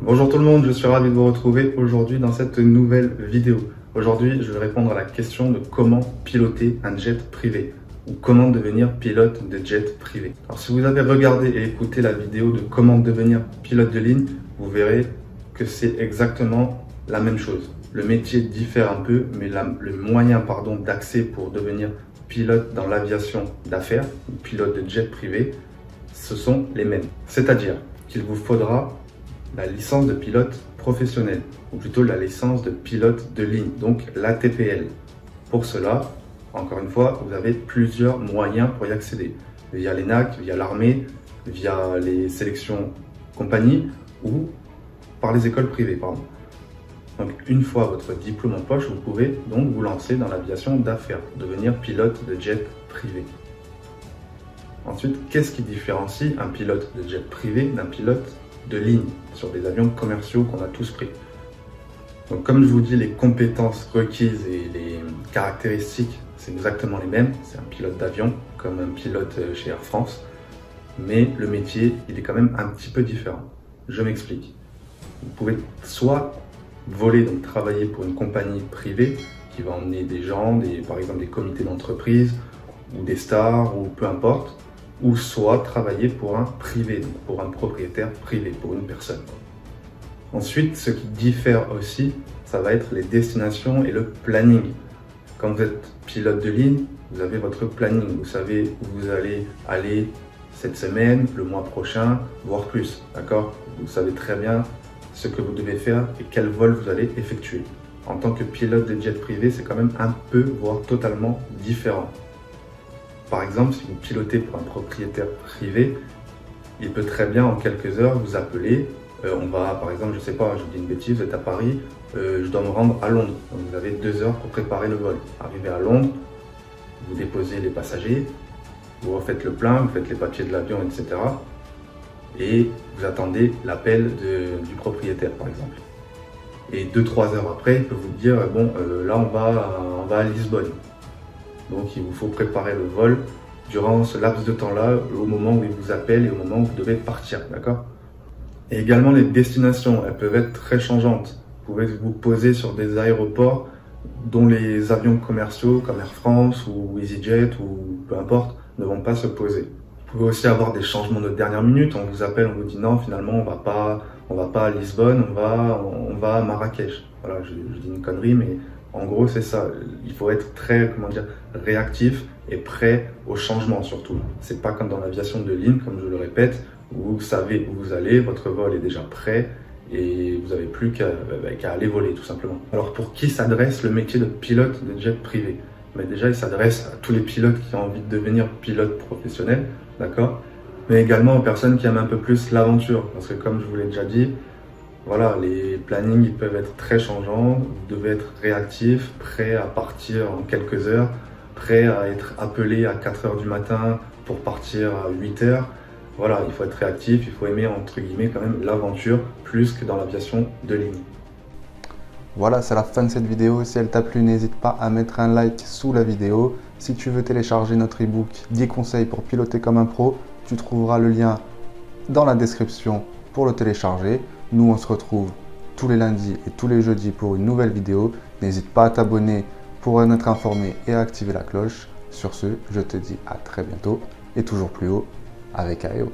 Bonjour tout le monde, je suis ravi de vous retrouver aujourd'hui dans cette nouvelle vidéo. Aujourd'hui, je vais répondre à la question de comment piloter un jet privé ou comment devenir pilote de jet privé. Alors si vous avez regardé et écouté la vidéo de comment devenir pilote de ligne, vous verrez que c'est exactement la même chose. Le métier diffère un peu, mais le moyen d'accès pour devenir pilote dans l'aviation d'affaires ou pilote de jet privé, ce sont les mêmes. C'est-à-dire qu'il vous faudra la licence de pilote professionnel, ou plutôt la licence de pilote de ligne, donc l'ATPL. Pour cela, encore une fois, vous avez plusieurs moyens pour y accéder, via l'ENAC, via l'armée, via les sélections compagnies ou par les écoles privées. Donc une fois votre diplôme en poche, vous pouvez donc vous lancer dans l'aviation d'affaires, devenir pilote de jet privé. Ensuite, qu'est-ce qui différencie un pilote de jet privé d'un pilote de ligne sur des avions commerciaux qu'on a tous pris? Donc comme je vous dis, les compétences requises et les caractéristiques, c'est exactement les mêmes. C'est un pilote d'avion comme un pilote chez Air France, mais le métier, il est quand même un petit peu différent. Je m'explique. Vous pouvez soit voler, donc travailler pour une compagnie privée qui va emmener des gens, par exemple des comités d'entreprise ou des stars ou peu importe, ou soit travailler pour un privé, donc pour un propriétaire privé, pour une personne. Ensuite, ce qui diffère aussi, ça va être les destinations et le planning. Quand vous êtes pilote de ligne, vous avez votre planning, vous savez où vous allez aller cette semaine, le mois prochain, voire plus, d'accord? Vous savez très bien ce que vous devez faire et quel vol vous allez effectuer. En tant que pilote de jet privé, c'est quand même un peu, voire totalement différent. Par exemple, si vous pilotez pour un propriétaire privé, il peut très bien en quelques heures vous appeler. On va, par exemple, je sais pas, je vous dis une bêtise, vous êtes à Paris, je dois me rendre à Londres. Donc vous avez 2 heures pour préparer le vol. Arrivé à Londres, vous déposez les passagers, vous refaites le plein, vous faites les papiers de l'avion, etc. Et vous attendez l'appel du propriétaire, par exemple. Et 2-3 heures après, il peut vous dire, bon, là on va à Lisbonne. Donc il vous faut préparer le vol durant ce laps de temps-là, au moment où il vous appelle et au moment où vous devez partir, d'accord? Et également les destinations, elles peuvent être très changeantes. Vous pouvez vous poser sur des aéroports dont les avions commerciaux comme Air France ou EasyJet ou peu importe ne vont pas se poser. Vous pouvez aussi avoir des changements de dernière minute, on vous appelle, on vous dit non, finalement on va pas à Lisbonne, on va à Marrakech. Voilà, je dis une connerie, mais en gros, c'est ça. Il faut être très, réactif et prêt au changement surtout. C'est pas comme dans l'aviation de ligne, comme je le répète, où vous savez où vous allez, votre vol est déjà prêt et vous n'avez plus qu'à aller voler tout simplement. Alors pour qui s'adresse le métier de pilote de jet privé? Mais déjà, il s'adresse à tous les pilotes qui ont envie de devenir pilote professionnel, d'accord? Mais également aux personnes qui aiment un peu plus l'aventure, parce que comme je vous l'ai déjà dit, voilà, les plannings ils peuvent être très changeants, vous devez être réactif, prêt à partir en quelques heures, prêt à être appelé à 4 heures du matin pour partir à 8 heures. Voilà, il faut être réactif, il faut aimer entre guillemets quand même l'aventure plus que dans l'aviation de ligne. Voilà, c'est la fin de cette vidéo. Si elle t'a plu, n'hésite pas à mettre un like sous la vidéo. Si tu veux télécharger notre ebook 10 conseils pour piloter comme un pro, tu trouveras le lien dans la description pour le télécharger. Nous, on se retrouve tous les lundis et tous les jeudis pour une nouvelle vidéo. N'hésite pas à t'abonner pour en être informé et à activer la cloche. Sur ce, je te dis à très bientôt et toujours plus haut avec AEO.